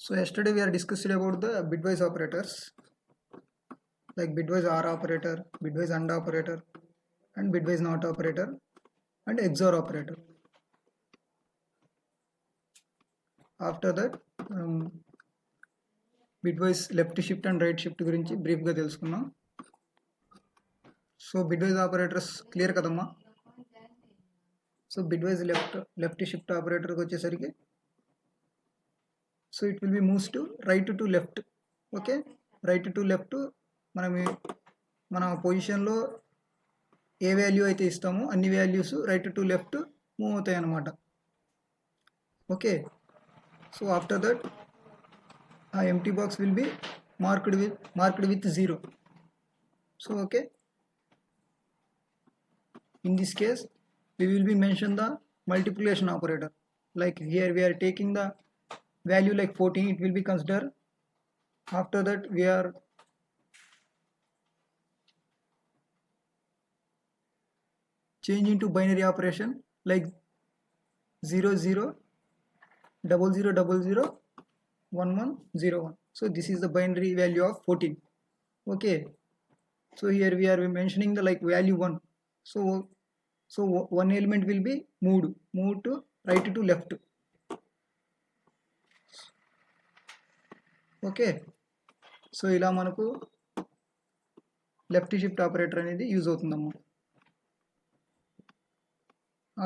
So yesterday we are discussed about the bitwise operators like bitwise OR operator, bitwise AND operator, and bitwise NOT operator, and XOR operator. After that, bitwise left shift and right shift గురించి brief గా తెలుసుకున్నాం. So bitwise operators clear కదమ్మా. So bitwise left shift operator కి వచ్చేసరికి so it will be moves to right to left. Okay, right to left మన పొజిషన్లో ఏ value అయితే ఇస్తామో అన్ని values right to left move అవుతాయి అన్నమాట. ఓకే, సో ఆఫ్టర్ దట్ ఆ empty box will be marked with 0. So okay, in this case we will be mention the multiplication operator. Like here we are taking the value like 14, it will be considered. After that we are changing to binary operation like 0 0 0 0 0 0 1 1 0 1. So this is the binary value of 14. Okay, so here we are mentioning the like value 1. So one element will be moved to right to left. Okay, so ఇలా మనకు left shift operator అనేది use అవుతుందమ్మా.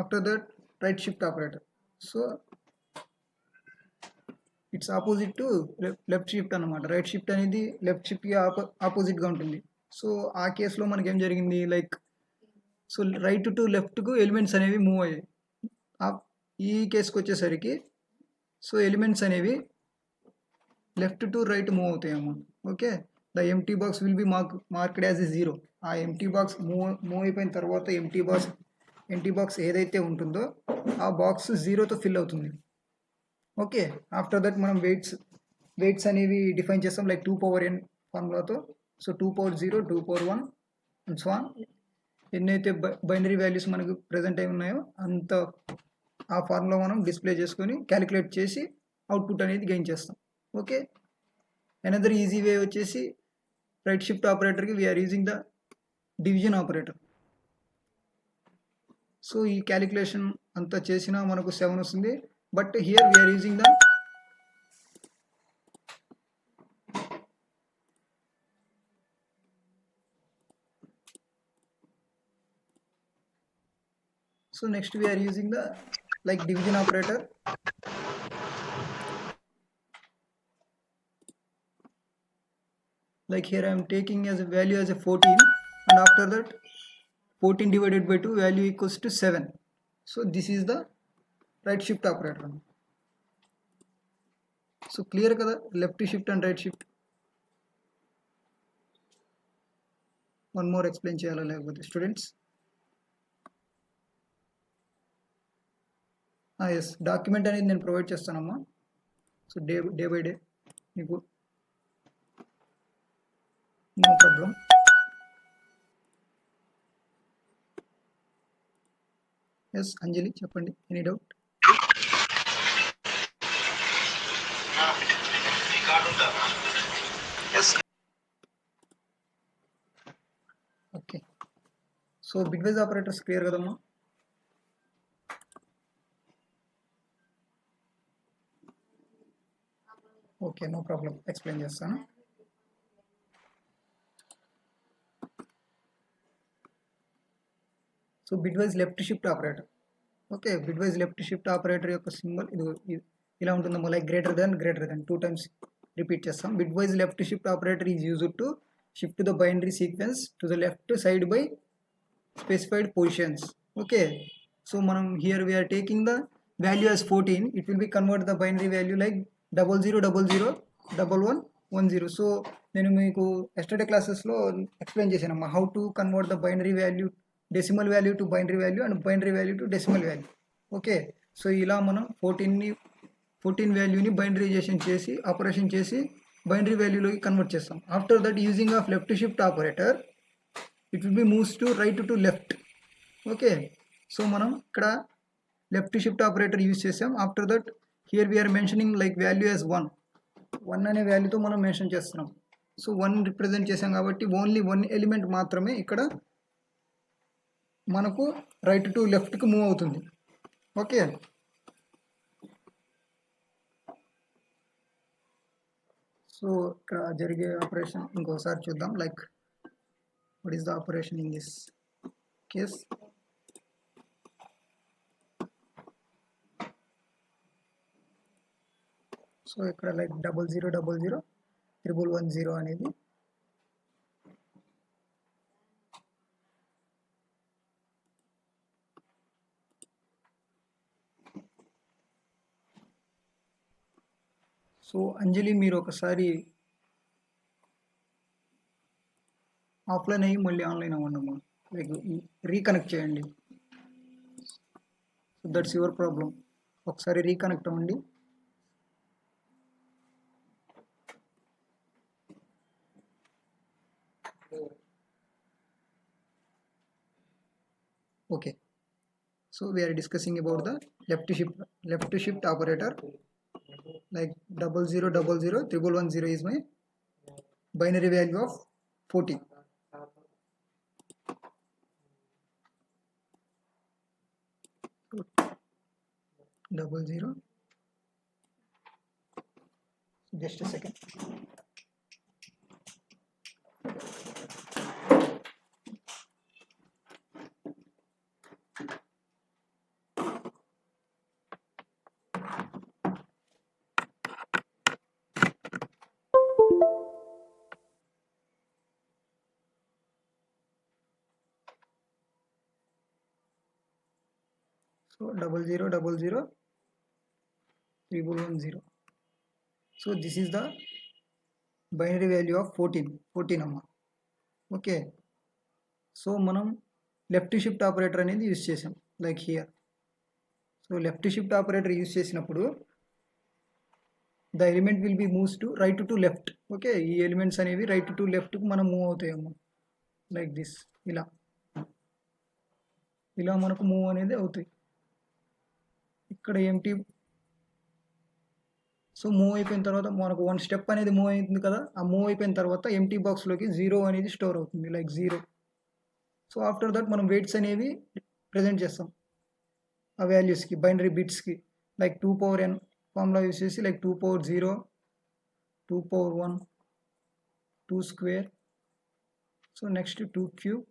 After that right shift operator. So it's opposite to left shift అనమాట. రైట్ షిఫ్ట్ అనేది left షిఫ్ట్కి ఆపోజిట్గా ఉంటుంది. సో ఆ కేసులో మనకి ఏం జరిగింది, లైక్ సో రైట్ టు లెఫ్ట్కు ఎలిమెంట్స్ అనేవి మూవ్ అయ్యాయి. ఈ కేసుకి వచ్చేసరికి సో ఎలిమెంట్స్ అనేవి లెఫ్ట్ టు రైట్ మూవ్ అవుతాయి అమ్మా. Okay, the empty box will be marked as a 0. ఆ ఎంటీ బాక్స్ మూవ్ అయిపోయిన తర్వాత ఎంటీ బాక్స్ ఏదైతే ఉంటుందో ఆ బాక్స్ 0తో ఫిల్ అవుతుంది. ఓకే, ఆఫ్టర్ దట్ మనం వెయిట్స్ అనేవి డిఫైన్ చేస్తాం లైక్ 2 power n ఫార్ములాతో. So 2 power 0, 2 power 1 and so on. ఎన్నైతే బైనరీ వాల్యూస్ మనకు ప్రజెంట్ అయి ఉన్నాయో అంత ఆ ఫార్ములా మనం డిస్ప్లే చేసుకొని క్యాలిక్యులేట్ చేసి అవుట్పుట్ అనేది గెయిన్ చేస్తాం. ఓకే, అనదర్ ఈజీ వే వచ్చేసి రైట్ షిఫ్ట్ ఆపరేటర్కి we're using the division operator. So ఈ క్యాలిక్యులేషన్ అంతా చేసినా మనకు 7 వస్తుంది. But here we're using the so next we are using the like division operator. Like here I am taking as a value as a 14, and after that 14 divided by 2 value equals to 7. So this is the right shift operator. So clear kada left shift and right shift. One more explain cheyala lekapothe students. Yes, document అనేది నేను provide చేస్తానమ్మా. So day by day మీకు no problem. Yes Anjali చెప్పండి, any doubt? Okay, so bitwise operators clear కదమ్మా? Okay, no problem, explain చేస్తాను. So bitwise left shift operator. Okay, bitwise left shift operator యొక్క symbol ఇది ఇలా ఉంటుందమ్మా, like greater than 2 times repeat చేస్తాం. Bitwise left shift operator is used to shift the binary sequence to the left side by specified positions. Okay, so మనం here we're taking the value as 14. It will be convert the binary value like 00 00 11 10. సో నేను మీకు yesterday క్లాసెస్లో explain చేశానమ్మా how to convert the binary value decimal value to binary value and binary value to decimal value. Okay, so ఇలా మనం 14 వాల్యూని binarization చేసి operation చేసి బైనరీ వాల్యూలోకి కన్వర్ట్ చేస్తాం. After that using of left shift operator it will be moves to right to left. Okay, so మనం ఇక్కడ left shift operator use చేసాం. After that here we are mentioning like value as 1. 1 అనే వాల్యూతో మనం mention చేస్తున్నాం. So 1 represent చేసాం కాబట్టి only 1 element మాత్రమే ఇక్కడ మనకు రైట్ టు లెఫ్ట్కి మూవ్ అవుతుంది. ఓకే, సో ఇక్కడ జరిగే ఆపరేషన్ ఇంకోసారి చూద్దాం. Like what is the operation in this case? So ఇక్కడ లైక్ 0000 అనేది సో అంజలి మీరు ఒకసారి ఆఫ్లైన్ అయ్యి మళ్ళీ ఆన్లైన్ అవ్వండమ్మా, లైక్ రీకనెక్ట్ చేయండి. So that's your problem. ఒకసారి రీకనెక్ట్ అవ్వండి. Okay, so we are discussing about the left shift operator. Like 00001110 is my binary value of 40. Double zero. Just a second. So 00001110. So this is the binary value of 14 amma. Okay, so మనం left shift operator అనేది use చేసాం like here. So left shift operator use చేసినప్పుడు the element will be moves to right to left. Okay, ఈ elements అనేవి right to లెఫ్ట్కి మనం move అవుతాయమ్మా, like this. ఇలా మనకు మూవ్ అనేది అవుతాయి. ఇక్కడ ఎంటీ. సో మూవ్ అయిపోయిన తర్వాత మనకు 1 స్టెప్ అనేది మూవ్ అవుతుంది కదా, ఆ మూవ్ అయిపోయిన తర్వాత ఎంటీ బాక్స్లోకి 0 అనేది స్టోర్ అవుతుంది, లైక్ 0. సో ఆఫ్టర్ దట్ మనం వెయిట్స్ అనేవి ప్రజెంట్ చేస్తాం ఆ వాల్యూస్కి, బైనరీ బిట్స్కి. Like 2 power n formula use చేసి like 2 power 0, 2 power 1, 2 square, so next 2 cube,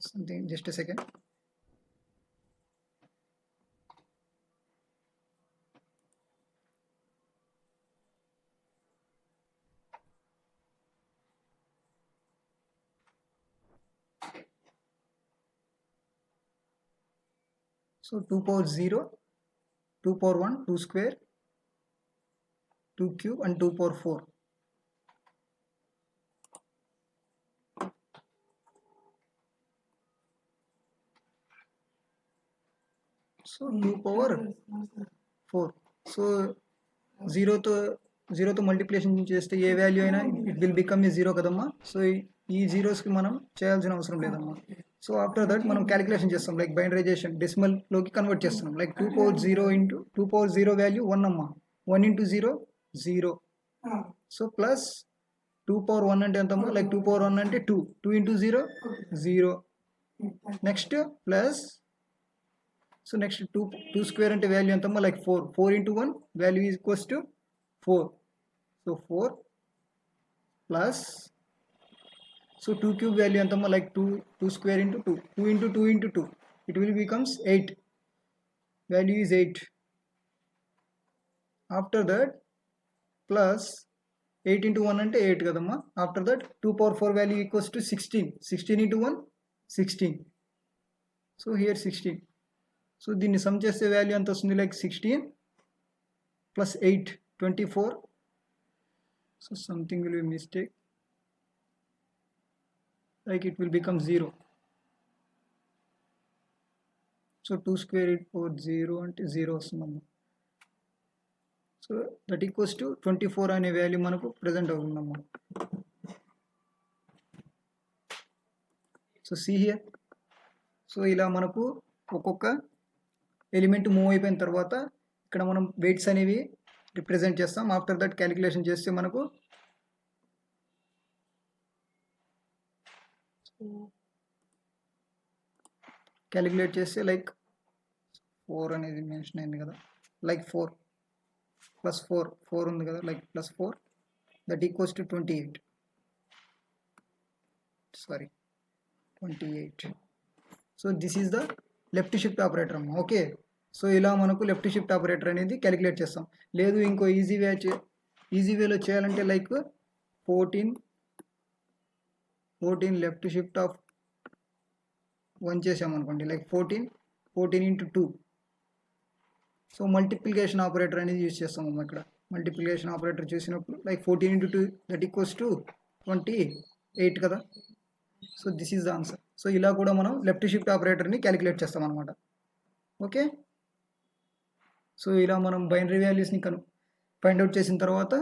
something, just a second. So 2 power 0, 2 power 1, 2 square, 2 cube and 2 power 4. So 2 power 4. So 0 తో multiplication చేస్తే ఏ value అయినా it will become a 0 కదమ్మా. So ఈ జీరోస్కి మనం చేయాల్సిన అవసరం లేదమ్మా. సో ఆఫ్టర్ దట్ మనం క్యాలిక్యులేషన్ చేస్తాం, లైక్ బైనరైజేషన్ డెసిమల్లోకి కన్వర్ట్ చేస్తున్నాం. Like 2 power 0 into 2 power 0 value 1 అమ్మా, 1 ఇంటూ 0 0. సో ప్లస్ 2 పవర్ 1 అంటే ఎంతమ్మా, లైక్ 2 పవర్ 1 అంటే 2, 2 into 0 0. Next plus, so next 2 square అంటే వాల్యూ ఎంతమ్మా, like 4, 4 into 1 value is equals to 4. So 4 plus, so 2 cube value ఎంతమ్మా, like 2 square into 2, 2 into 2 into 2, it will becomes 8, value is 8. After that plus 8 into 1 అంటే 8 కదమ్మా. After that 2 power 4 value equals to 16, 16 into 1 16. So here 16. So దీన్ని some చేస్తే value ఎంత వస్తుంది, like 16 plus 8 24. So something will be mistake, like it will become 0. So 2 square it for 0 అంటే 0 వస్తుందమ్మా. So that equals to 24 అనే value మనకు present అవుతుందమ్మా. So see here. So ఇలా మనకు ఒక్కొక్క ఎలిమెంట్ మూవ్ అయిపోయిన తర్వాత ఇక్కడ మనం వెయిట్స్ అనేవి రిప్రజెంట్ చేస్తాం. ఆఫ్టర్ దట్ క్యాలిక్యులేషన్ చేస్తే మనకు క్యాలిక్యులేట్ చేస్తే లైక్ 4 అనేది మెన్షన్ అయింది కదా, లైక్ 4 + 4 ఉంది కదా, like +4 that equals to 28. Sorry 28. So this is the left shift operator అమ్మ. ఓకే, సో ఇలా మనకు లెఫ్ట్ షిఫ్ట్ ఆపరేటర్ అనేది క్యాలిక్యులేట్ చేస్తాం. లేదు ఇంకో ఈజీ వేలో చేయాలంటే లైక్ 14 లెఫ్ట్ షిఫ్ట్ ఆఫ్ 1 చేసామనుకోండి, like 14 into 2. So multiplication operator అనేది యూజ్ చేస్తాము ఇక్కడ. మల్టిప్లికేషన్ ఆపరేటర్ చేసినప్పుడు like 14 into 2 that equals to 28 కదా. So this is the answer. So ఇలా కూడా మనం లెఫ్ట్ షిఫ్ట్ ఆపరేటర్ని క్యాలిక్యులేట్ చేస్తాం అనమాట. ఓకే, సో ఇలా మనం బైనరీ వాల్యూస్ని ఫైండ్ అవుట్ చేసిన తర్వాత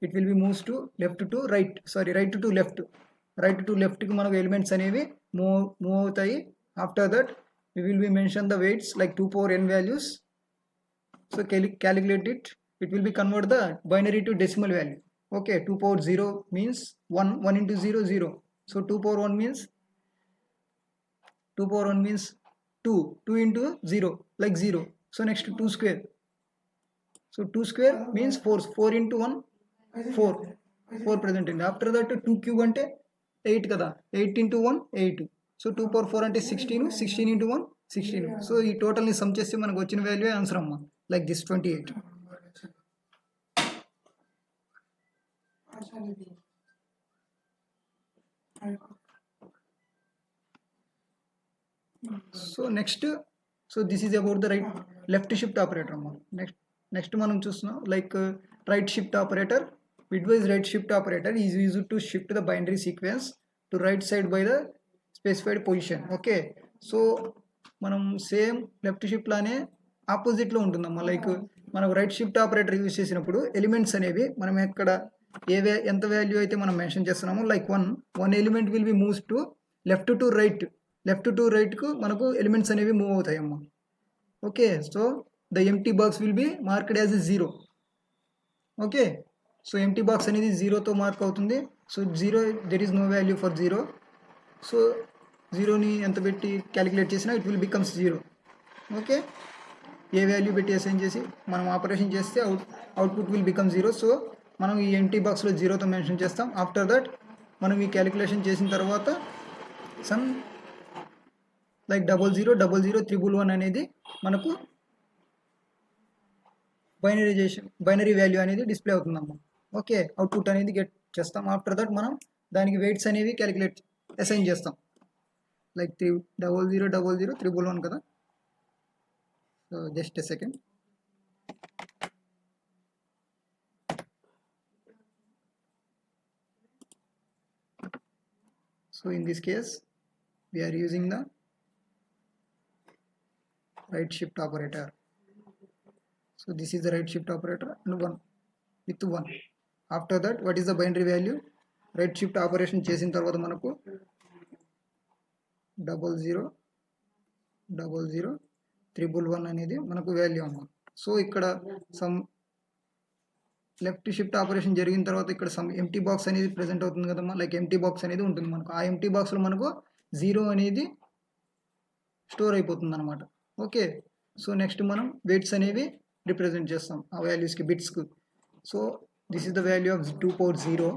it will be moves to right to లెఫ్ట్కి మనకు ఎలిమెంట్స్ అనేవి మూవ్ అవుతాయి. After that we will be mention the weights like 2 power n values. So calculate it will be convert the binary to decimal value. Okay, 2 power 0 means 1 into 0 0. So 2 power 1 means 2 into 0 like 0. So next 2 square. So 2 square means 4 into 1 4 present in. After that 2 cube ante 8 kada, 8 into 1 8. So 2 power 4 అంటే 16 into 1 16. So ఈ టోటల్ని some చేస్తే మనకు వచ్చిన value answer అమ్మా, like this 28. So next, so this is about the left shift operator అమ్మా. Next మనం చూస్తున్నాం like right shift operator. Bitwise right shift operator is used to shift the binary sequence to right side by the specified position. Okay, so మనం same left shift లానే ఆపోజిట్లో ఉంటుందమ్మా. Like మనం right shift operator use చేసినప్పుడు elements అనేవి మనం ఎక్కడ ఎంత వాల్యూ అయితే మనం మెన్షన్ చేస్తున్నామో like 1 element will be moves to left to రైట్కు మనకు ఎలిమెంట్స్ అనేవి మూవ్ అవుతాయి అమ్మా. Okay, so the empty box will be marked as 0. Okay, so empty box అనేది 0తో మార్క్ అవుతుంది. So 0 there is no value for 0. So 0ని ఎంత పెట్టి క్యాలిక్యులేట్ చేసినా ఇట్ విల్ బికమ్స్ 0. ఓకే, ఏ వాల్యూ పెట్టి అసైన్ చేసి మనం ఆపరేషన్ చేస్తే అవుట్పుట్ విల్ బికమ్ 0. సో మనం ఈ ఎంటీ బాక్స్లో 0తో మెన్షన్ చేస్తాం. ఆఫ్టర్ దట్ మనం ఈ క్యాలిక్యులేషన్ చేసిన తర్వాత సమ్ లైక్ 00 00 111 అనేది మనకు బైనరీ వాల్యూ అనేది డిస్ప్లే అవుతుందమ్మా. ఓకే, అవుట్పుట్ అనేది గెట్ చేస్తాం. ఆఫ్టర్ దట్ మనం దానికి వెయిట్స్ అనేవి క్యాలిక్యులేట్ అసైన్ చేస్తాం లైక్ 00 00 111 కదా. So just a second. So in this case we are using the right shift operator. So this is the right shift operator and 1 with 1. After that what is the binary value? Right shift operation చేసిన తర్వాత మనకు 00 00 111 అనేది మనకు value అమ్మ. So ఇక్కడ some left shift operation జరిగిన తర్వాత ఇక్కడ సమ్ ఎంటీ బాక్స్ అనేది ప్రెజెంట్ అవుతుంది కదమ్మా. లైక్ ఎంటీ బాక్స్ అనేది ఉంటుంది మనకు. ఆ ఎంటీ బాక్స్లో మనకు 0 అనేది స్టోర్ అయిపోతుంది అనమాట. ఓకే, సో నెక్స్ట్ మనం వెయిట్స్ అనేవి రిప్రజెంట్ చేస్తాం ఆ వాల్యూస్కి, బిట్స్కి. So this is the value of 2 power 0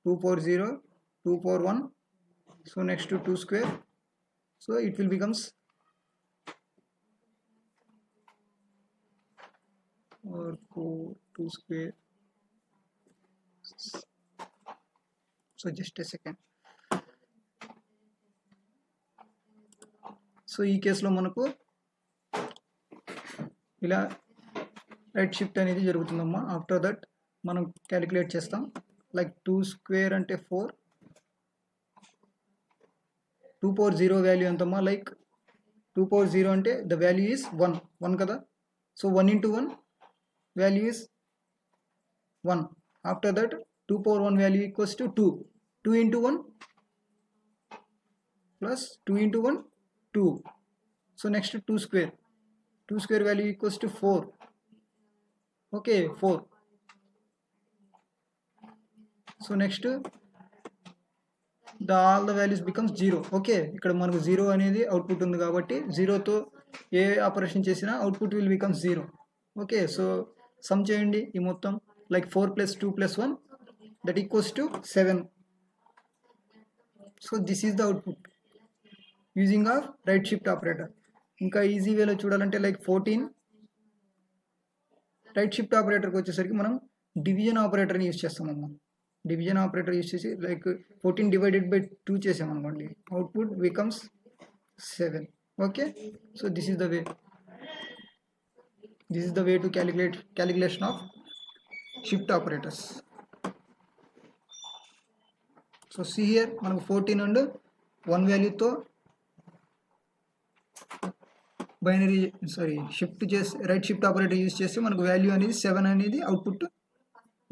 2 power 0 2 power 1. So next to 2 square, so it will becomes or 2 square. So just a second. So ఈ కేసులో మనకు ఇలా రైట్ షిఫ్ట్ అనేది జరుగుతుందమ్మా. ఆఫ్టర్ దట్ మనం క్యాలిక్యులేట్ చేస్తాం లైక్ 2 square అంటే 4. 2 power 0 వాల్యూ ఎంతమ్మా, లైక్ 2 power 0 అంటే ద వాల్యూ ఈజ్ 1 కదా. So 1 into 1 value is 1. After that 2 power 1 value equals to 2 into 1 plus 2 into 1 2. So next 2 square. 2 square value equals to 4. Okay, 4. So next all the values becomes 0. Okay, ఇక్కడ మనకు 0 అనేది output ఉంది కాబట్టి 0 తో ఏ operation చేసినా output will become 0. Okay, so some చేయండి ఈ మొత్తం like 4 + 2 + 1 that equals to 7. So this is the output using of right shift operator. ఇంకా ఈజీ వేలో చూడాలంటే లైక్ 14 రైట్ షిఫ్ట్ ఆపరేటర్కి వచ్చేసరికి మనం డివిజన్ ఆపరేటర్ని యూజ్ చేస్తామమ్మా. డివిజన్ ఆపరేటర్ యూజ్ చేసి లైక్ 14 డివైడెడ్ బై 2 చేసామనుకోండి, output becomes 7. Okay, so this is the way to calculation of shift operators. So C here మనకు 14 and 1 వాల్యూతో binary shift చేసి right shift operator use చేస్తే మనకు value అనేది 7 అనేది output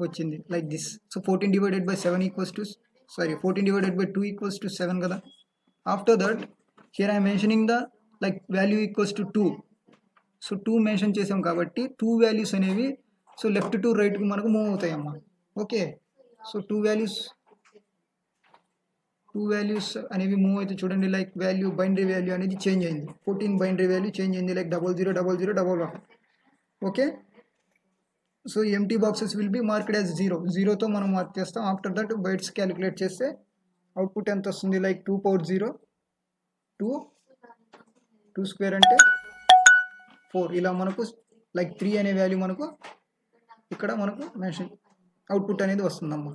వచ్చింది like this. So 14 divided by 7 equals to 14 divided by 2 equals to 7 కదా. After that here I mentioning the like value equals to 2. So 2 mention చేసాం కాబట్టి 2 values అనేవి సో లెఫ్ట్ టు రైట్కి మనకు మూవ్ అవుతాయి అమ్మా. ఓకే, సో 2 వాల్యూస్ అనేవి move అయితే చూడండి లైక్ వాల్యూ బైనరీ వాల్యూ అనేది చేంజ్ అయింది. 14 బైనరీ వాల్యూ చేంజ్ అయింది like 000011. Okay, so empty boxes will be marked as 0. 0తో మనం మార్క్ చేస్తాం. ఆఫ్టర్ దట్ బైట్స్ క్యాలిక్యులేట్ చేస్తే అవుట్పుట్ ఎంత వస్తుంది లైక్ 2 power 0, 2 స్క్వేర్ అంటే 4. ఇలా మనకు లైక్ 3 అనే వాల్యూ మనకు ఇక్కడ మనకు మెన్షన్ అవుట్పుట్ అనేది వస్తుందమ్మా.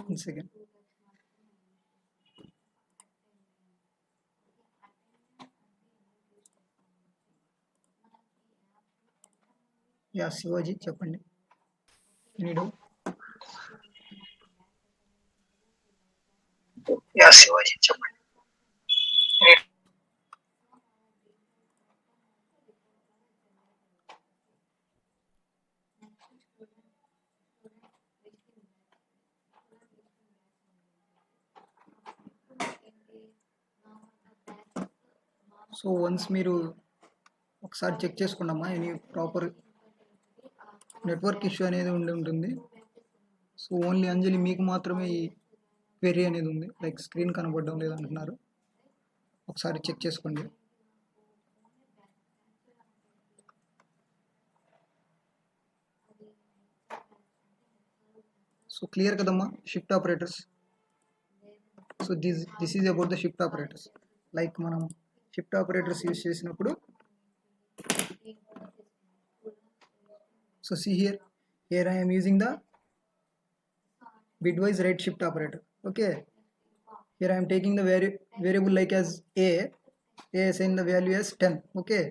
One second. యా శివాజీ చెప్పండి. సో వన్స్ మీరు ఒకసారి చెక్ చేసుకున్నామా ఎనీ ప్రాపర్ నెట్వర్క్ ఇష్యూ అనేది ఉంటుంది. సో ఓన్లీ అంజలి మీకు మాత్రమే ఈ క్వెరీ అనేది ఉంది లైక్ స్క్రీన్ కనబడడం లేదు అంటున్నారు. ఒకసారి చెక్ చేసుకోండి. సో క్లియర్ కదమ్మా shift operators. So this is about the shift operators. Like మనం షిఫ్ట్ ఆపరేటర్స్ యూజ్ చేసినప్పుడు so see here I am using the bitwise right shift operator. Okay, here I am taking the variable like as a assign the value as 10. Okay,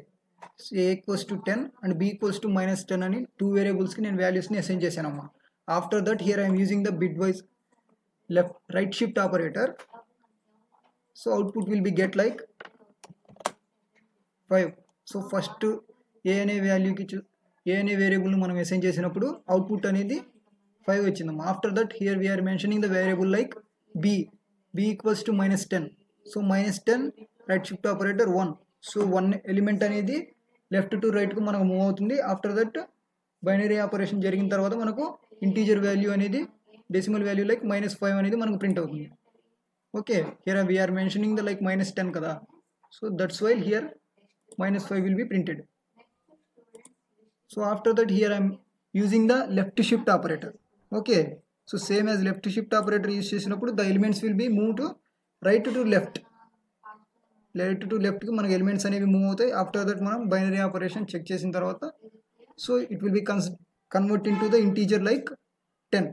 so a equals to 10 and b equals to -10 అని 2 variables కి నేను values ని assign చేశానమ్మా. After that here I am using the bitwise right shift operator. So output will be get like 5. So first a అనే వాల్యూకి ఏ అనే వేరియబుల్ని మనం assign చేసినప్పుడు అవుట్పుట్ అనేది 5 వచ్చిందమ్మా. After that here we are mentioning the variable like b equals to -10. So -10 right shift operator 1. So 1 element అనేది left to రైట్కు మనకు మూవ్ అవుతుంది. ఆఫ్టర్ దట్ బైనరీ ఆపరేషన్ జరిగిన తర్వాత మనకు ఇంటీజర్ వాల్యూ అనేది డెసిమల్ వాల్యూ లైక్ -5 అనేది మనకు ప్రింట్ అవుతుంది. Okay, here we are mentioning the like -10 కదా. So that's why here -5 will be printed. So after that here I am using the left shift operator. Okay, so same as left shift operator use చేసినప్పుడు the elements will be moved to right to left కి మనకి elements అనేవి move అవుతాయి. After that మనం binary operation check చేసిన తర్వాత so it will be convert in to the integer like 10.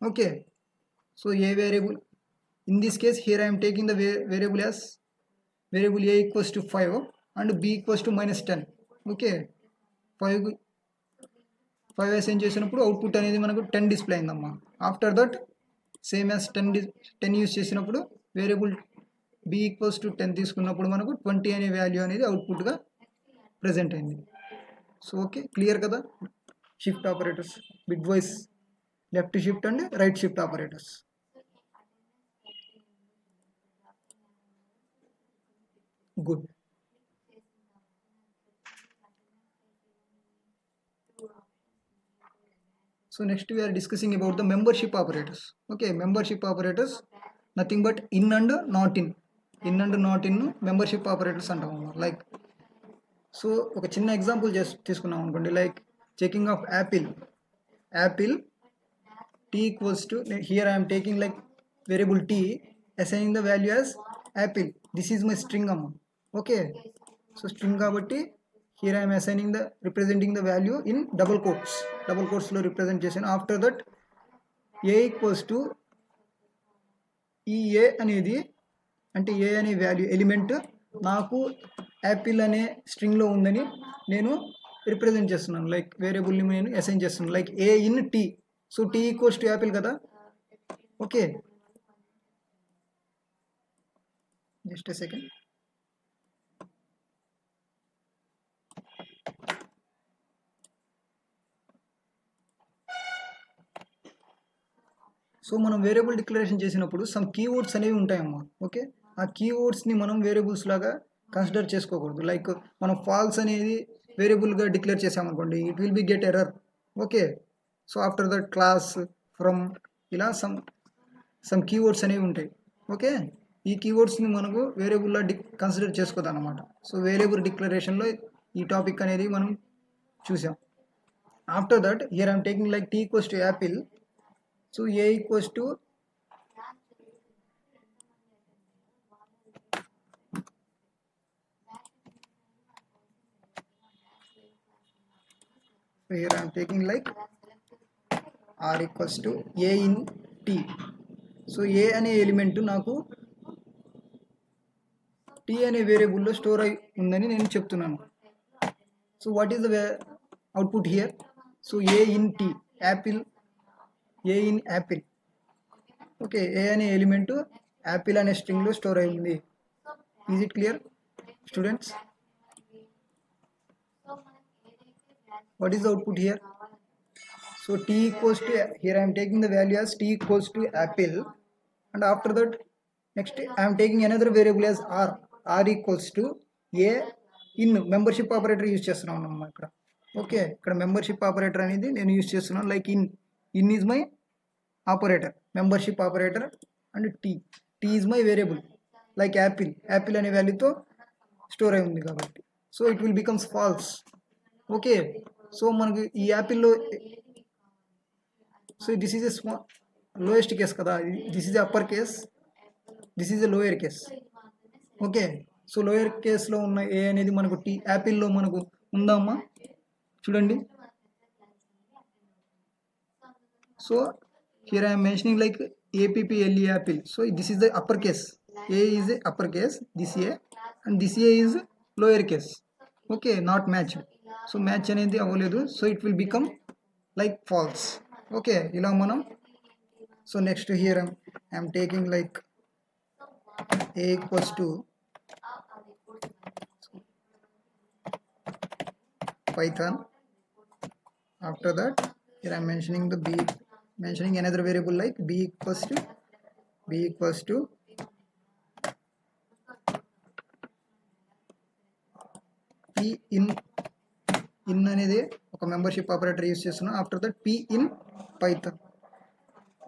Okay, so A variable in this case here I am taking the variable as variable a equals to 5 and b equals to -10. Okay, 5 assign చేసినప్పుడు output అనేది మనకు 10 display అయిందమ్మా. After that same as 10 use చేసినప్పుడు variable b equals to 10 తీసుకున్నప్పుడు మనకు 20 అనే value అనేది అవుట్పుట్గా ప్రజెంట్ అయింది. సో ఓకే, క్లియర్ కదా? Shift operators, bitwise left shift and right shift operators. Good. So next we are discussing about the membership operators. Okay, membership operators nothing but in and not in. In and not in membership operators అంటాము. Like so ఒక చిన్న example తీసుకున్నాం అనుకోండి, like checking of Apple t equals to, here I am taking like variable t, assigning the value as apple. This is my string అమ్మ. Okay, so string కాబట్టి here I am assigning the representing the value in double quotes లో represent చేశాను. After that a equals to ఈ a అనేది, అంటే a అనే value element నాకు Apple అనే స్ట్రింగ్లో ఉందని నేను రిప్రజెంట్ చేస్తున్నాను. లైక్ వేరియబుల్ని నేను అసైన్ చేస్తున్నాను, like a in t. So t equals to apple కదా. Okay, just a second. So మనం వేరియబుల్ డిక్లరేషన్ చేసినప్పుడు సమ్ కీవర్డ్స్ అనేవి ఉంటాయమ్మా. ఓకే, ఆ కీవర్డ్స్ని మనం వేరియబుల్స్ లాగా కన్సిడర్ చేసుకోకూడదు. లైక్ మనం ఫాల్స్ అనేది వేరియబుల్గా డిక్లేర్ చేసామనుకోండి, it will B get error. Okay, so after that class, from, ఇలా సమ్ కీవర్డ్స్ అనేవి ఉంటాయి. ఓకే, ఈ కీవర్డ్స్ని మనకు వేరియబుల్లా కన్సిడర్ చేసుకోదు అనమాట. సో వేరియబుల్ డిక్లరేషన్లో ఈ టాపిక్ అనేది మనం చూసాం. After that here I'm taking like t equals to Apple. So a equals to here I am taking like r equals to a in t. So a అనే element నాకు t అనే వేరియబుల్లో store అయి ఉందని నేను చెప్తున్నాను. So what is the output here? So a in t, Apple, a in Apple. Okay, a అనే element Apple అనే స్ట్రింగ్లో స్టోర్ అయి ఉంది. Is it clear students? What is the output here? So t equals to, here I am taking the value as t equals to apple, and after that next I am taking another variable as r equals to a in membership operator use చేస్తున్నాను అన్నమాట ఇక్కడ. Okay, ఇక్కడ membership operator అనేది నేను use చేస్తున్నాను. Like in is my operator, membership operator, and t is my variable, like apple అనే వాల్యూతో store అయి ఉంది కాబట్టి. So it will becomes false. Okay, so మనకి ఈ యాపిల్లో, so this is a lowest case కదా, this is upper case, this is a lower case. Okay, so lower కేస్లో ఉన్న ఏ అనేది మనకు యాపిల్లో మనకు ఉందమ్మా, చూడండి. So here I'm mentioning like APPLE apple. So this is the upper case, A is a upper case, this A, and this A is lower case. Okay, not match. So match అనేది అవ్వలేదు, so it will become like false. Okay, ఇలా మనం. So next here I'm taking like a equals to Python. After that here I am mentioning the mentioning another variable like b equals to p in అనేది ఒక membership operator use చేస్తున్నాం. After that p in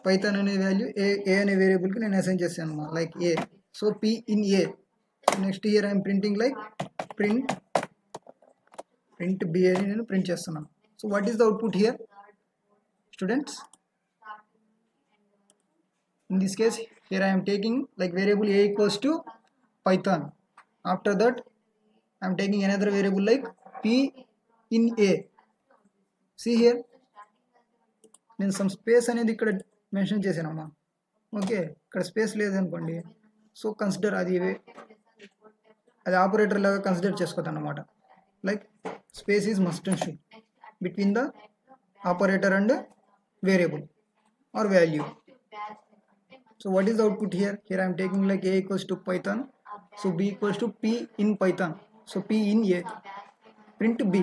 Python అనే value ఏ అనే వేరియబుల్కి నేను assign చేశాను అన్నమాట, like A. So p in a. Next year I'm printing like print b అని నేను ప్రింట్ చేస్తున్నాను. So what is the output here students? In this case here I am taking like variable a equals to Python. After that I am taking another variable like p in a. See here నేను some space అనేది ఇక్కడ mention చేశానమ్మా. Okay, ఇక్కడ space లేదనుకోండి, so consider అది operator లాగా consider చేసుకోవద్దు అన్నమాట. Like space is must and should between the operator and variable or value. So what is the output here? Here I am taking like a equals to Python. So b equals to p in Python. So p in a. Print b.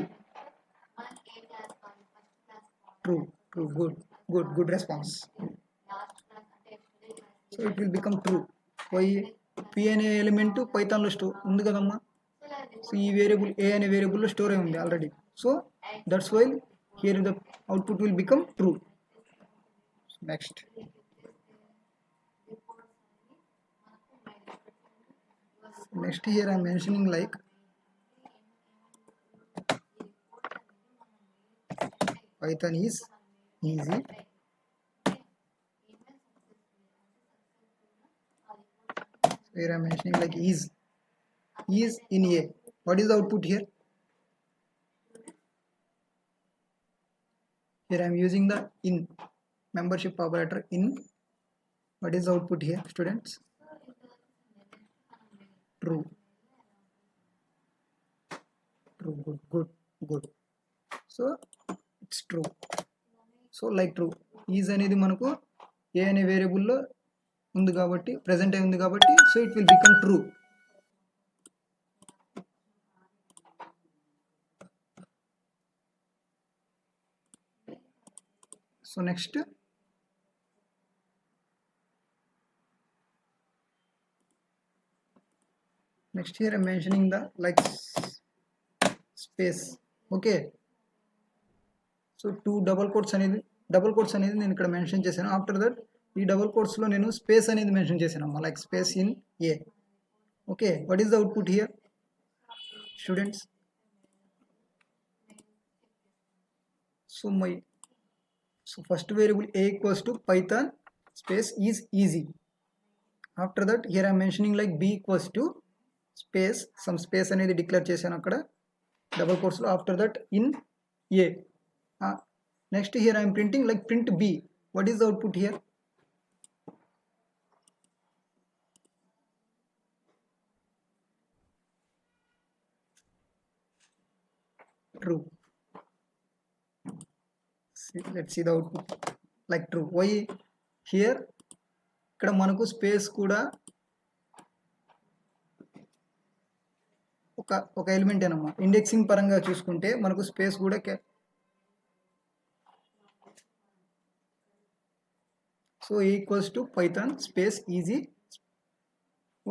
True, true, good response. So it will become true. Why? P అనే element పైథాన్లో ఉంది కదమ్మా. So ఈ variable a అనే వేరియబుల్లో store అయి ఉంది already. So that's why here the output will become true. Next here I am mentioning like Python is easy. Here I am mentioning like is in A. What is the output here? Here I am using the in membership operator in. What is the output here, students? True. True. Good. So it's true. So like true. Is అనేది మనకు a అనే variable లో ఉంది కాబట్టి present అయి ఉంది కాబట్టి so it will become true. So next here I'm mentioning the like space. Okay, so two double quotes అనేది నేను ఇక్కడ మెన్షన్ చేశాను. ఆఫ్టర్ దట్ ఈ డబుల్ కోట్స్ లో నేను స్పేస్ అనేది మెన్షన్ చేశాను, like space in a. Okay, what is the output here students? So first variable a equals to python space is easy. After that here I am mentioning like b equals to space some space అనేది declare చేశాను అక్కడ double quotes లో. After that in a. Next here I am printing like print b. What is the output here? True. Let's see the output like true. Why? Here ఇక్కడ మనకు space కూడా ఒక element ఏనమ్మా. Indexing పరంగా చూసుకుంటే మనకు space కూడా so equals to Python space easy.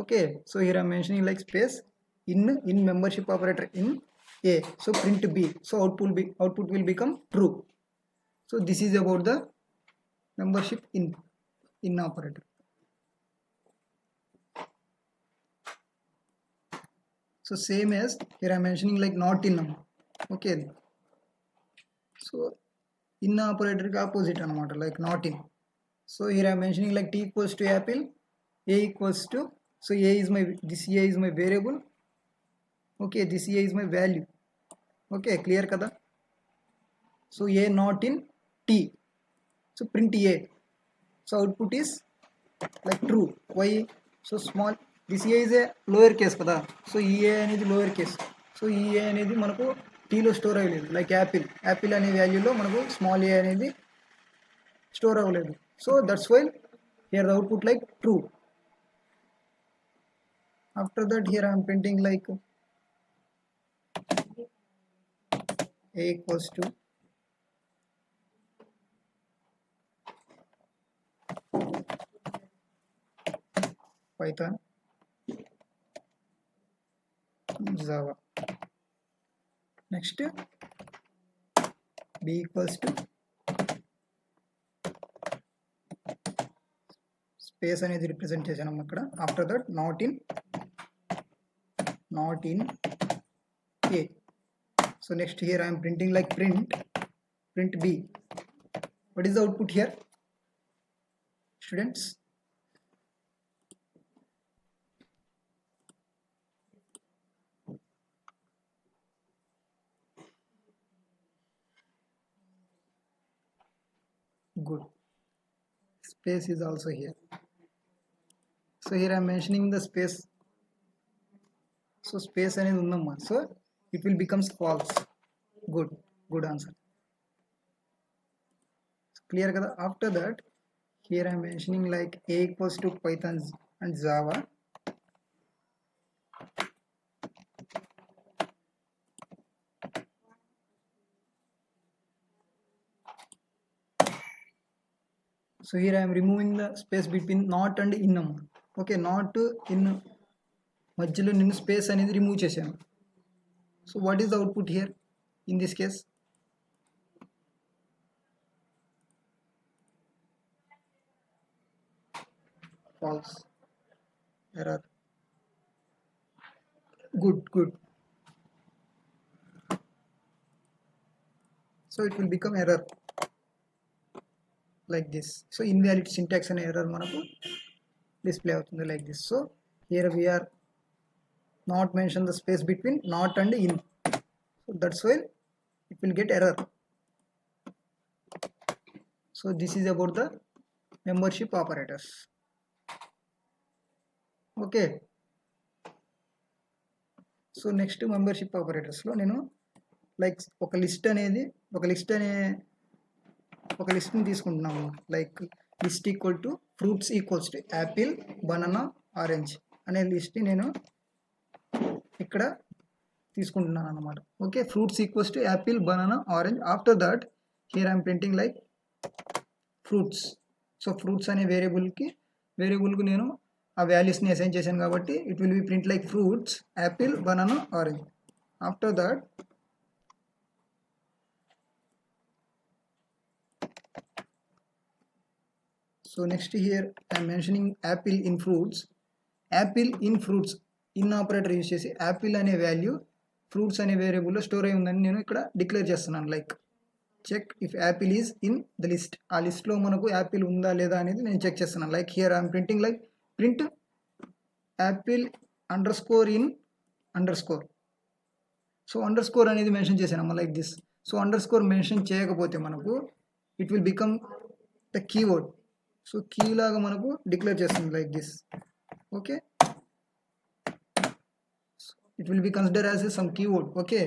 Okay, so here I yam mentioning like space in membership operator in a. So print b. So output will become true. So this is about the membership in operator. So same as here I am mentioning like not in. Okay, so in operator ki opposite anamata, like not in. So here I am mentioning like t equals to apple, a equals to, so this a is my variable. Okay, this a is my value. Okay, clear kada? So a not in t, so print a. So output is like true. Why? So small, this a is a lower case kada, so e a అనేది lower case. So e a అనేది మనకు t లో store అవ్వలేదు, like apple అనే వాల్యూలో మనకు small a అనేది store అవ్వలేదు. So that's why here the output like true. After that here I am printing like a equals to python java. Next b equals to space అనేది represent చేసాము అక్కడ. After that not in a. So next here I am printing like print b. What is the output here, students? Good. Space is also here. So here I am mentioning the space. So space అనేది ఉందమ్మా, so it will becomes false. Good answer. Clear kada? After that here I am mentioning like a equals to python and java. So here I am removing the space between not and in. Okay, not in మధ్యలో నేను space అనేది remove చేశాను. So what is the output here in this case? False, error. Good. So it will become error like this. So invalid syntax and error manaku display avutundi like this. So here we are not mention the space between not and in. So that's why it will get error. So this is about the membership operators. Okay. So next membership ఆపరేటర్స్లో నేను like ఒక లిస్ట్ని తీసుకుంటున్నాము. Like list equal to fruits equals to apple, banana, orange అనే లిస్ట్ని నేను ఇక్కడ తీసుకుంటున్నాను అనమాట. Okay, fruits equals to apple, banana, orange. After that here I'm printing like fruits. So fruits అనే వేరియబుల్కి నేను ఆ వాల్యూస్ని అసైన్ చేశాను కాబట్టి it will be print like fruits, apple, banana, orange. After that so next here I'm mentioning Apple in fruits. In operator use చేసి apple అనే value fruits అనే వేరియబుల్లో స్టోర్ అయి ఉందని నేను ఇక్కడ డిక్లేర్ చేస్తున్నాను. Like check if apple is in the list. ఆ లిస్ట్లో మనకు యాపిల్ ఉందా లేదా అనేది నేను చెక్ చేస్తున్నాను. Like here I'm printing like print apple underscore in underscore. So underscore అనేది మెన్షన్ చేశానమ్మా like this. So underscore mention చేయకపోతే మనకు it will become the keyword. So key లాగా మనకు డిక్లేర్ చేస్తుంది like this. Okay, it will be consider as some keyword. Okay,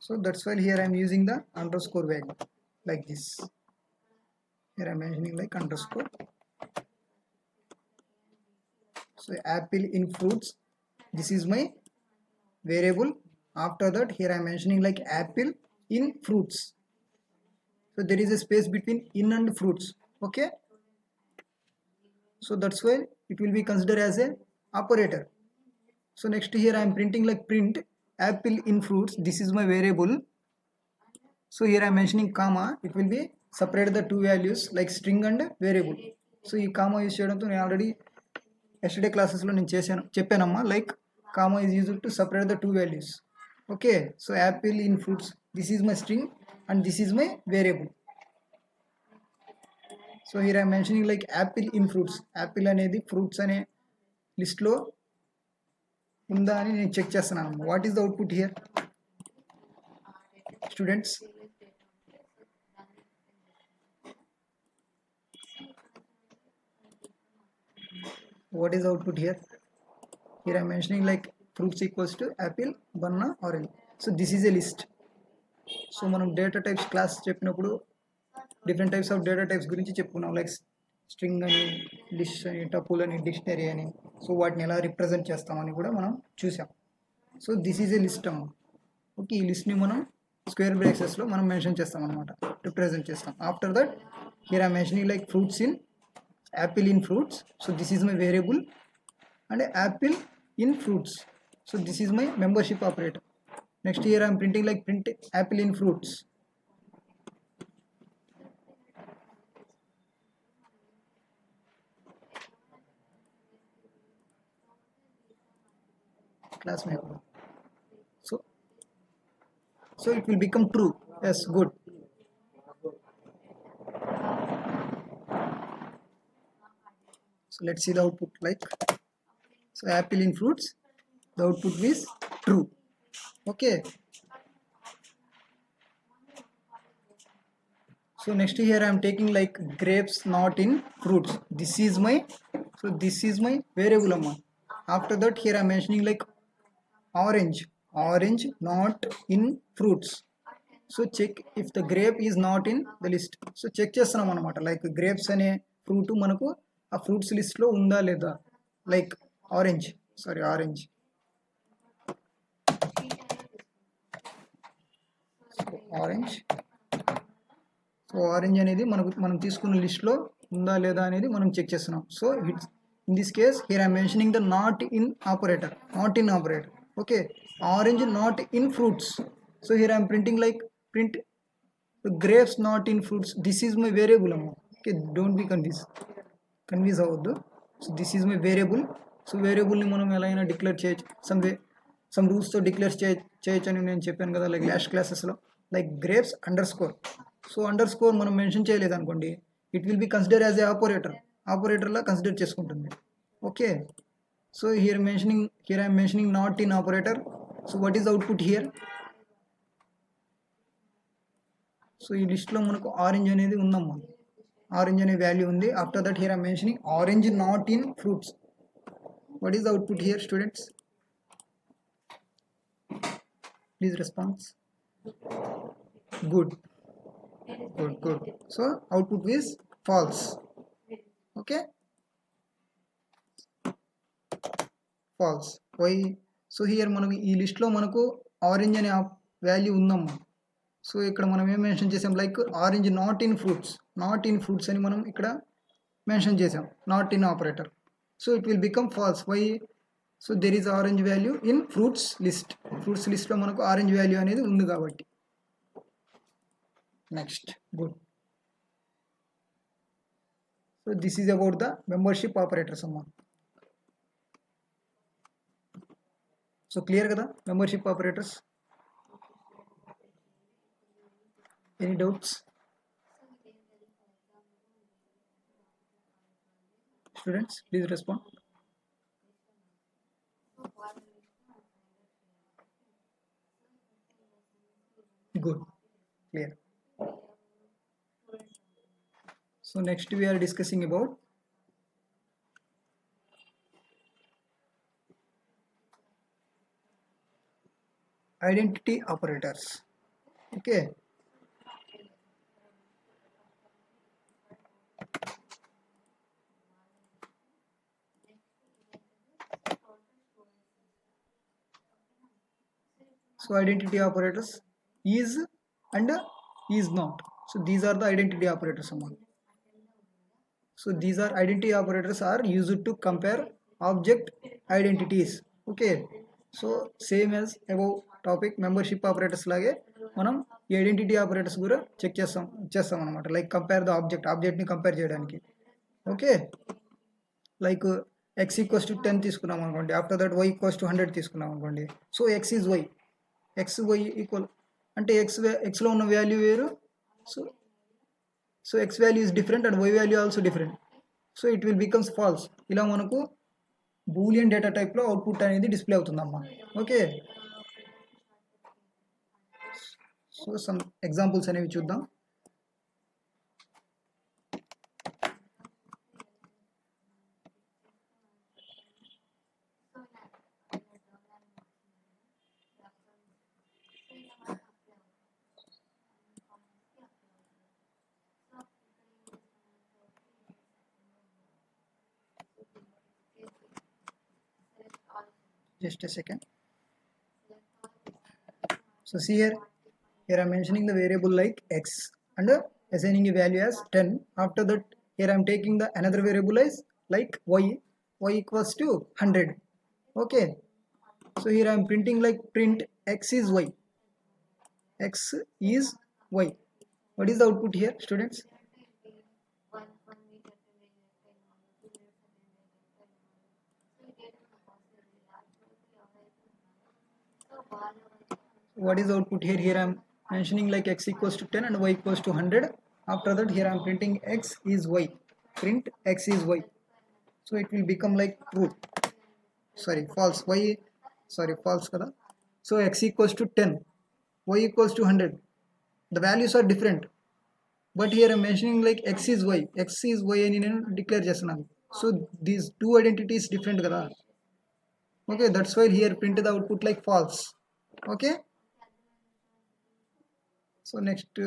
so that's why here I am using the underscore value like this. Here I am mentioning like underscore. So apple in fruits, this is my variable. After that here I am mentioning like apple in fruits. So there is a space between in and fruits. Okay, so that's why it will be considered as a operator. So next here I am printing like print apple in fruits. This is my variable. So here I am mentioning comma. It will be separate the two values like string and variable. So ఈ comma use చేయడంతో నేను already yesterday క్లాసెస్లో నేను చెప్పానమ్మా like comma is used to separate the two values. Okay, so apple in fruits, this is my string and this is my variable. So here I mentioning like apple in fruits. Apple అనేది fruits అనే లిస్ట్లో ఉందా అని నేను check చేస్తున్నాను. What is the output here students? What is the output here? Here I am mentioning like fruits equals to apple, banana, orange. So this is a list. So మనం data types class చెప్పినప్పుడు different types of data types గురించి చెప్పుకున్నాం. Like string అని, list అని, tuple అని, dictionary అని. So వాటిని ఎలా రిప్రజెంట్ చేస్తామని కూడా మనం చూసాం. So this is a list అమ్మ. ఓకే, ఈ లిస్ట్ని మనం స్క్వేర్ బ్రేసెస్లో మనం మెన్షన్ చేస్తాం అనమాట, రిప్రజెంట్ చేస్తాం. After that here I mentioning like fruits in apple in fruits. So this is my variable and apple in fruits. So this is my membership operator. Next here I am printing like print apple in fruits. Classmate. So it will become true. Yes, good. So let's see the output like. So apple in fruits, the output is true. Okay. So next here I am taking like grapes not in fruits. This is my variable amount. After that here I am mentioning like orange not in fruits. So check if the grape is not in the list. So check చేస్తున్నాం అనమాట, like grapes అనే fruit మనకు ఆ fruits లిస్ట్లో ఉందా లేదా. Like orange, orange. Orange. So orange అనేది మనం తీసుకున్న లిస్ట్లో ఉందా లేదా అనేది మనం చెక్ చేస్తున్నాం. So it's in this case here I'm mentioning the not in operator. Okay, orange not in fruits. So here I'm printing like print grapes not in fruits. This is my variable అమ్మ. Okay, don't be confuse అవ్వద్దు. So this is my variable. So వేరియబుల్ని మనం ఎలా అయినా declare చేయొచ్చు, some రూల్స్తో declare చేయొచ్చు అని నేను చెప్పాను కదా, లైక్ లాస్ట్ క్లాసెస్లో. Like grapes underscore. So underscore మనం మెన్షన్ చేయలేదు అనుకోండి, it will be consider as a ఆపరేటర్లా కన్సిడర్ చేసుకుంటుంది. Okay, so here I'm mentioning not in operator. So what is output here? So ఈ లిస్ట్లో మనకు orange అనేది ఉందమ్మా, ఆరెంజ్ అనే వాల్యూ ఉంది. After that here I'm mentioning orange not in fruits. What is the output here students? Please response. Good. So output is false. Okay, false. Why? So here మనకు ఈ లిస్ట్లో మనకు ఆరెంజ్ అనే వాల్యూ ఉందమ్మా. సో ఇక్కడ మనం ఏం మెన్షన్ చేసాం, like orange not in fruits అని మనం ఇక్కడ మెన్షన్ చేసాం, not in operator. So it will become false. Why? So there is orange value in fruits లిస్ట్లో మనకు ఆరెంజ్ వాల్యూ అనేది ఉంది కాబట్టి. Next, good. So this is about the membership operators అమ్మా. సో క్లియర్ కదా membership operators? Any doubts students? Please respond. Good, clear. So next we are discussing about identity operators. Okay, so identity operators is and is not. So these are the identity operators among. So these are identity operators are used to compare object identities. Okay, so same as above topic membership operators లాగే మనం ఈ identity operators కూడా check చేస్తాం అనమాట, like compare the ఆబ్జెక్ట్ని compare చేయడానికి. Okay, like x equals to 10 తీసుకున్నాం అనుకోండి, after that y equals to 100 తీసుకున్నాం అనుకోండి. So x is y equal అంటే ఎక్స్లో ఉన్న వాల్యూ వేరు. So x value is different and y value also different. So it will becomes false. ఇలా మనకు బూలియన్ డేటా టైప్లో అవుట్పుట్ అనేది డిస్ప్లే అవుతుందమ్మా. ఓకే, సో సమ్ ఎగ్జాంపుల్స్ అనేవి చూద్దాం. Just a second. So see here I'm mentioning the variable like x and assigning a value as 10. After that here I'm taking the another variable as like y equals to 100. Okay, so here I'm printing like print x is y. What is the output here, students? What is the output here? Here I'm mentioning like x equals to 10 and y equals to 100. After that here I'm printing x is y. Print x is y. So it will become like true. False. False kada. So x equals to 10, y equals to 100. The values are different. But here I'm mentioning like x is y అని నేను declare చేస్తున్నాను. So these two identities different kada. Okay, that's why here print the output like false. Okay, so next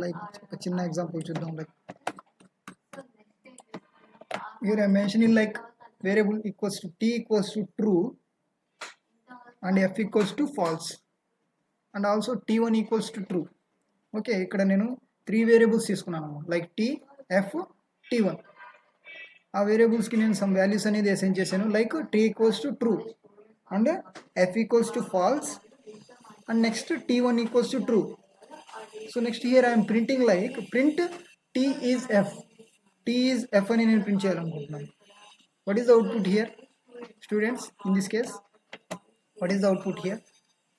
like ఒక చిన్న example చూద్దాం. Like here I'm mentioning like variable equals to t equals to true and f equals to false and also t1 equals to true. Okay, ఇక్కడ నేను 3 variables తీసుకున్నాను like t, f, t1. ఆ వేరియబుల్స్కి నేను some values అనేది assign చేశాను like t equals to true and f equals to falls and next t1 equals to true. So next here I'm printing like print t is f. t is f అని నేను print చేయాలనుకుంటున్నాను. What is the output here students? In this case what is the output here?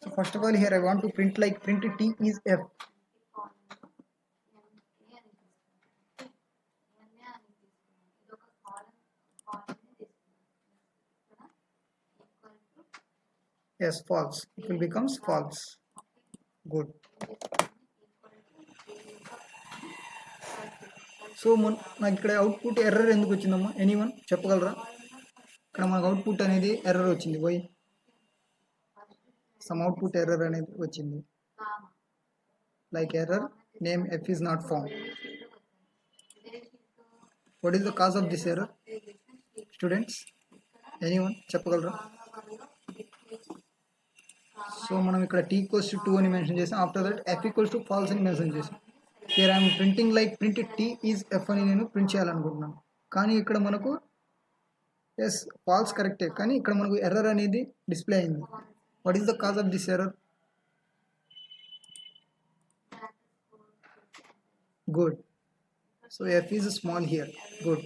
So first of all here I want to print like print t is f. Yes, false. It will becomes false. Good. So నాకు ఇక్కడ output error ఎందుకు వచ్చిందమ్మా? Anyone చెప్పగలరా? ఇక్కడ మనకు output అనేది error వచ్చింది. Why some output error అనేది వచ్చింది like error name f is not found. What is the cause of this error students? Anyone చెప్పగలరా? సో మనం ఇక్కడ t equals to 2 అని మెన్షన్ చేసాం. After that f equals to false అని mention చేసాం. Here I'm printing like print t is f అని నేను print చేయాలనుకుంటున్నాను. కానీ ఇక్కడ మనకు ఎస్ ఫాల్స్ కరెక్టే, కానీ ఇక్కడ మనకు ఎర్రర్ అనేది డిస్ప్లే అయింది. What is the cause of this error? Good. So f is small here. Good.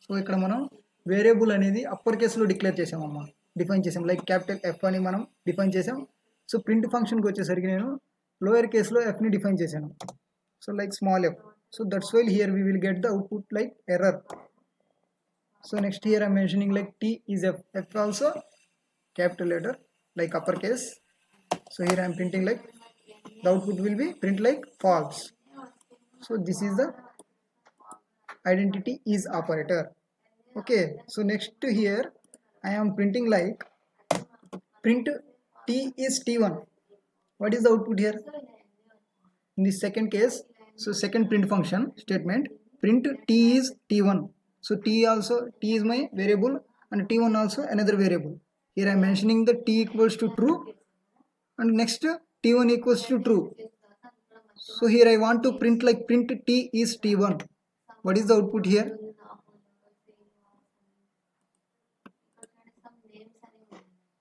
So ఇక్కడ మనం వేరియబుల్ అనేది అప్పర్ కేసులో డిక్లేర్ చేసామమ్మా, డిఫైన్ చేసాం లైక్ క్యాపిటల్ F అని మనం డిఫైన్ చేసాం. సో ప్రింట్ ఫంక్షన్కి వచ్చేసరికి నేను లోయర్ కేసులో Fని డిఫైన్ చేశాను. So like small f. So that's why here we will get the output like error. So next here I'm mentioning like t is f. F also capital letter like upper case. So here I'm printing like the output will be print like false. So this is the identity is operator. Okay, so next to here I am printing like print t is t1. What is the output here? In the second case, so second print function statement print t is t1. So t is my variable and t1 also another variable. Here I am mentioning the t equals to true and next t1 equals to true. So here I want to print like print t is t1. What is the output here?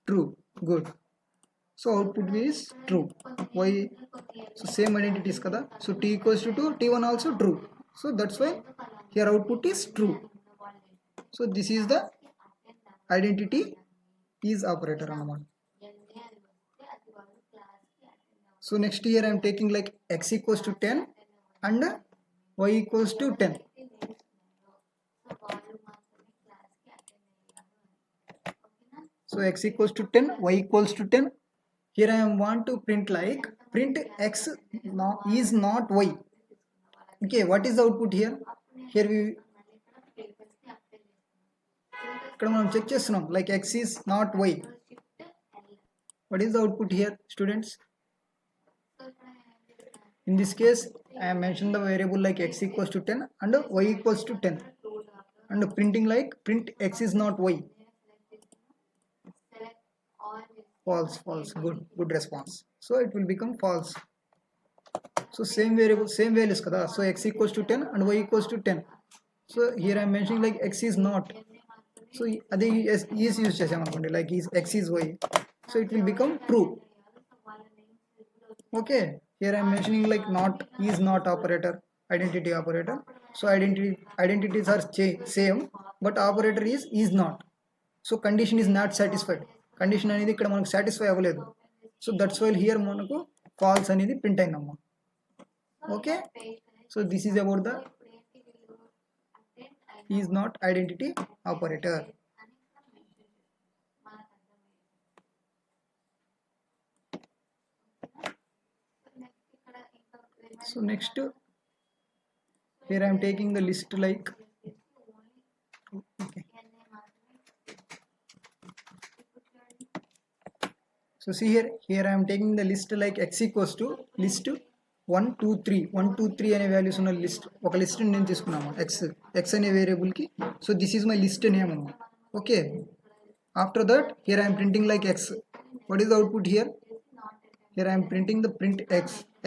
True. Good. So output is true. Why? So same identity is kada. So t equals to 2, t1 also true. So that's why here output is true. So this is the identity is operator anamata. So next here I am taking like x equals to 10 and y equals to 10. So x equals to 10, y equals to 10. Here I am want to print like print x is not y. Okay, what is the output here? Here we ఇక్కడ మనం check చేస్తున్నాం like x is not y. What is the output here students? In this case I am mentioning the variable like x equals to 10 and y equals to 10 and printing like print x is not y. False. Good response. So it will become false. So same variable, same values kada. So x equals to 10 and y equals to 10. So here I am mentioning like x is not. So ade is use chesam anukondi like x is y. So it will become true. Okay, here I am mentioning like not is not operator, identity operator. So identities are same but operator is not. So condition is not satisfied. Condition అనేది ఇక్కడ మనకు satisfy అవ్వలేదు. So that's why here మనకు false అనేది print అయిందమ్మా. Okay, so this is about the is not identity operator. So next here I am taking the list like Okay. So see here I am taking the list like x equals to list 1 2 3 1 2 3 అనే values ఉన్న list ఒక list నేను తీసుకున్నాము x అనే variable కి. So this is my list name. Okay, after that here I am printing like x. What is the output here? Here I am printing the print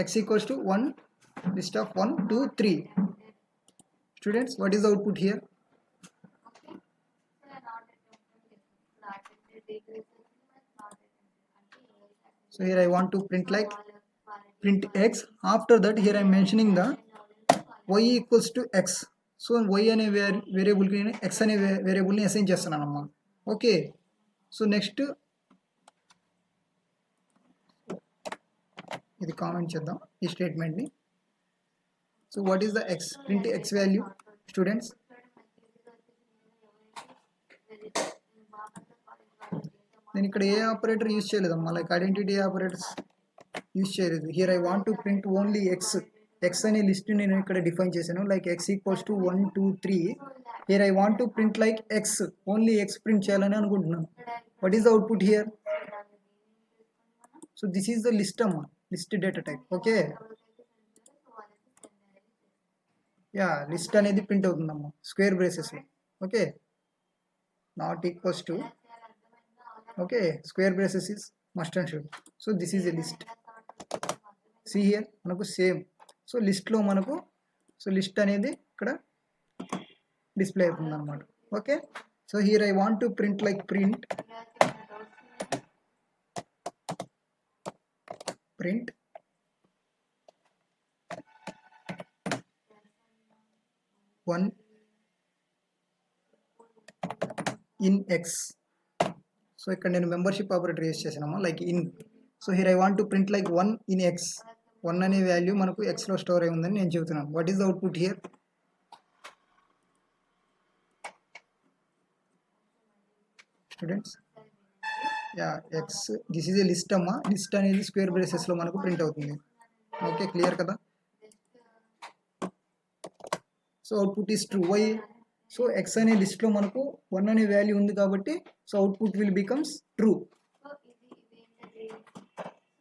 x equals to 1 list of 1 2 3. Students, what is the output here? So here I want to print like print x. After that here I am mentioning the y equals to x. So y అనే variable కి నేను x అనే variable ని assign చేస్తున్నాను అమ్మా. Okay, so next ఇది comment చేద్దాం ఈ స్టేట్మెంట్ ని. So what is the x? Print x value students. నేను ఇక్కడ ఏ ఆపరేటర్ యూజ్ చేయలేదమ్మా, లైక్ ఐడెంటిటీ ఆపరేటర్స్ యూజ్ చేయలేదు. Here I want to print only x అనే లిస్ట్ నేను ఇక్కడ డిఫైన్ చేశాను like x equals to 1 2 3. Here I want to print like X, only x print చేయాలని అనుకుంటున్నాను. What is the output here? So this is the list అమ్మా, list data type. Okay, yeah list అనేది print అవుతుందమ్మా square బ్రేసెస్లో. Okay, not equals to, okay, square braces is must and should. So this is a list. See here మనకు same. So లిస్ట్లో మనకు so list అనేది ఇక్కడ display అవుతుంది అనమాట. Okay, so here I want to print like print 1 in x. So ఇక్కడ నేను membership operator use చేసానమ్మా like in. So here I want to print like 1 in x. 1 అనే వాల్యూ మనకు ఎక్స్లో స్టోర్ అయి ఉందని నేను చెబుతున్నాను. What is the output here? Students, yeah x, this is a list అమ్మా. లిస్ట్ అనేది స్క్వేర్ బ్రేసెస్లో మనకు ప్రింట్ అవుతుంది. ఓకే, క్లియర్ కదా? So output is true. Why? So x అనే లిస్ట్లో మనకు 1 అనే వాల్యూ ఉంది కాబట్టి so output will becomes true.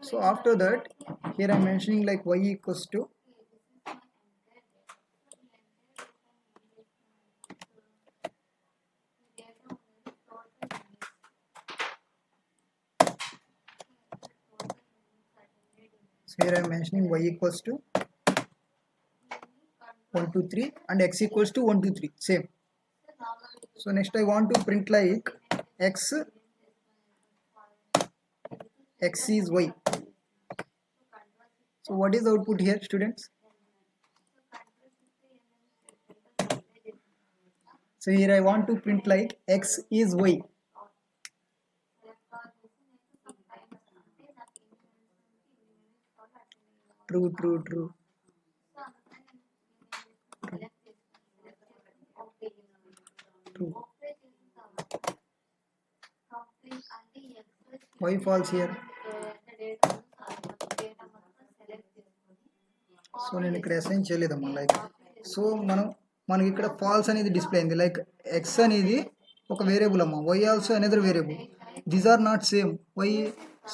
So after that here I'm mentioning like y equals to here I am mentioning y equals to 1 2 3 and x equals to 1 2 3, same. So next I want to print like x is y. So what is the output here, students? So here I want to print like x is y. True. Why false here? So నేను ఇక్కడ assign చేయలేదమ్మా like. So మనకి ఇక్కడ falls అనేది display అయింది like X అనేది ఒక variable అమ్మా, y also another variable. These are not same. Why?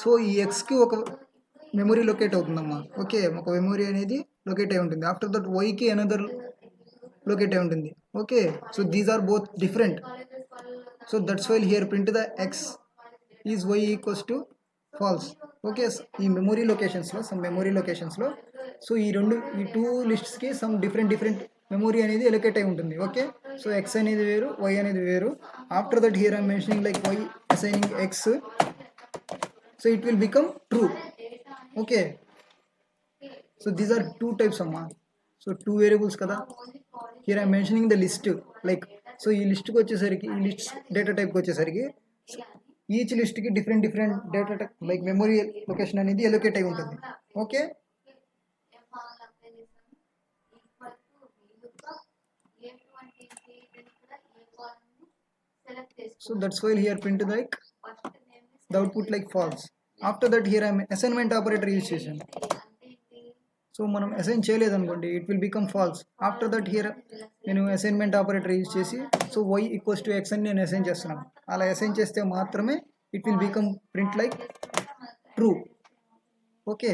So ఈ ఎక్స్కి ఒక మెమొరీ లొకేట్ అవుతుందమ్మా. ఓకే, ఒక మెమొరీ అనేది లొకేట్ అయి ఉంటుంది. ఆఫ్టర్ దట్ వైకి అనదర్ లొకేట్ అయి ఉంటుంది. Okay, so these are both different. So that's why here print the x is y equals to false. Okay, ఈ మెమొరీ లొకేషన్స్లో సో ఈ టూ లిస్ట్స్కి సమ్ డిఫరెంట్ మెమొరీ అనేది ఎలొకేట్ అయి ఉంటుంది. ఓకే, సో ఎక్స్ అనేది వేరు, వై అనేది వేరు. After that here I'm mentioning like y assigning x. So it will become true. Okay, so these are two types అమ్మా. సో టూ వేరియబుల్స్ కదా. Here I'm mentioning the list like. So ఈ లిస్ట్కి వచ్చేసరికి, ఈ list data టైప్కి వచ్చేసరికి each లిస్ట్కి different data type like memory location అనేది ఎలొకేట్ అయి ఉంటుంది. Okay, so that's why here print like the output like false. After that here I am assignment operator use చేశాను. సో మనం అసైన్ చేయలేదనుకోండి, it will become false. After that here నేను assignment operator use చేసి so y equals to x అని నేను assign చేస్తున్నాను. అలా assign చేస్తే మాత్రమే it will become print like true. Okay,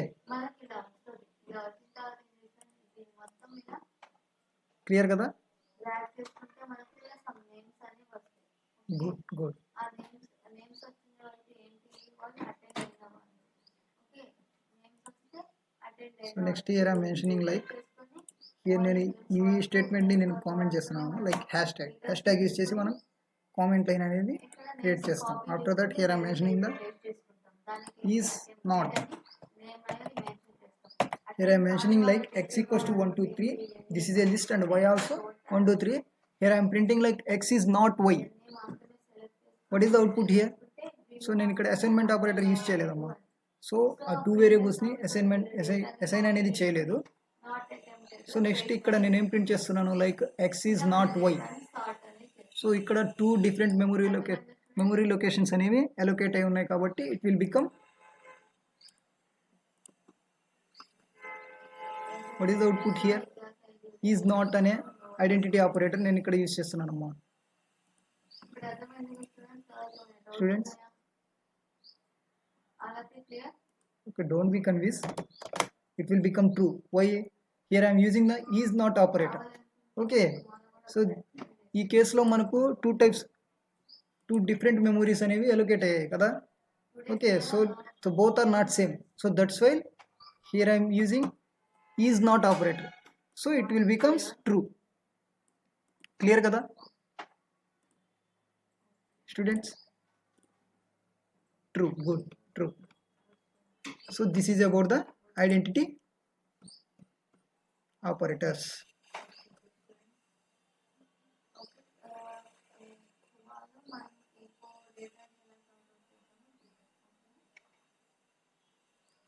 clear కదా? Good good. So next here I'm mentioning like here నేను ఈ స్టేట్మెంట్ని నేను కామెంట్ చేస్తున్నాను లైక్ హ్యాష్ ట్యాగ్ యూజ్ చేసి మనం కామెంట్ లైన్ అనేది క్రియేట్ చేస్తాం. After that here I'm mentioning the is not. Here I am mentioning like x equals to 1 2 3. This is a list and y also 1 2 3. Here I am printing like x is not y. What is the output here? So నేను ఇక్కడ assignment operator use చేయలేదమ్మా. So ఆ 2 వేరియబుల్స్ని assign అనేది చేయలేదు. So next ఇక్కడ నేను ఏం print చేస్తున్నాను like x is not y. So ఇక్కడ 2 డిఫరెంట్ మెమరీ లొకేషన్స్ అనేవి అలొకేట్ అయి ఉన్నాయి కాబట్టి it will become what is the output here? Is not అనే ఐడెంటిటీ ఆపరేటర్ నేను ఇక్కడ యూజ్ చేస్తున్నాను అమ్మా. Students okay, don't be confused. It will become true. Why? Here I am using the is not operator. Okay, so ఈ కేసులో మనకు two different memories అనేవి allocate అయ్యాయి కదా. Okay, so both are not same. So that's why here I am using is not operator, so it will becomes true. Clear kada students? True, good, true. So this is about the identity operators.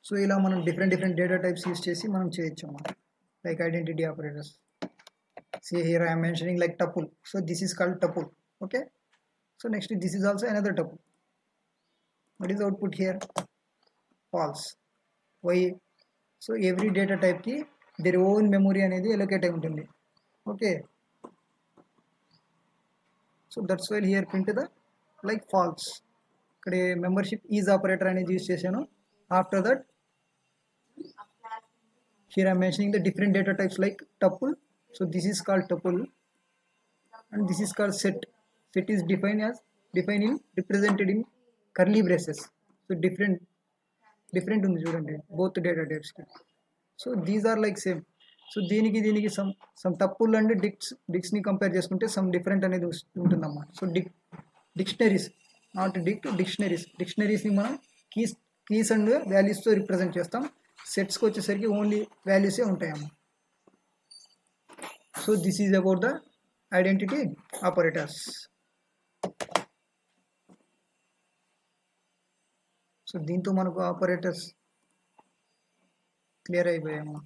So ఇలా మనం different data types use చేసి మనం చేయొచ్చు అన్నమాట like identity operators. See here I am mentioning like tuple, so this is called tuple. Okay, so next this is also another tuple. What is the output here? False. Why? So every data type ki their own memory అనేది allocate అయి ఉంటుంది. Okay, so that's why here print the like false. ఇక్కడ membership is operator అనేది use చేశాను. After that here I am mentioning the different data types like tuple. So this is called tuple and this is called set. Set is defined in represented in curly braces. So different ఉంది చూడండి both data types ki. So these are like same. So దీనికి some tuple and dicts ని compare చేసుకుంటే some different అనేది ఉంటుందమ్మా. So dictionaries not డిక్షనరీస్ని మనం keys and వాల్యూస్తో represent చేస్తాం. సెట్స్కి వచ్చేసరికి ఓన్లీ వాల్యూసే ఉంటాయమ్మా. So this is about the identity operators. సో దీంతో మనకు ఆపరేటర్స్ క్లియర్ అయిపోయాయమ్మా.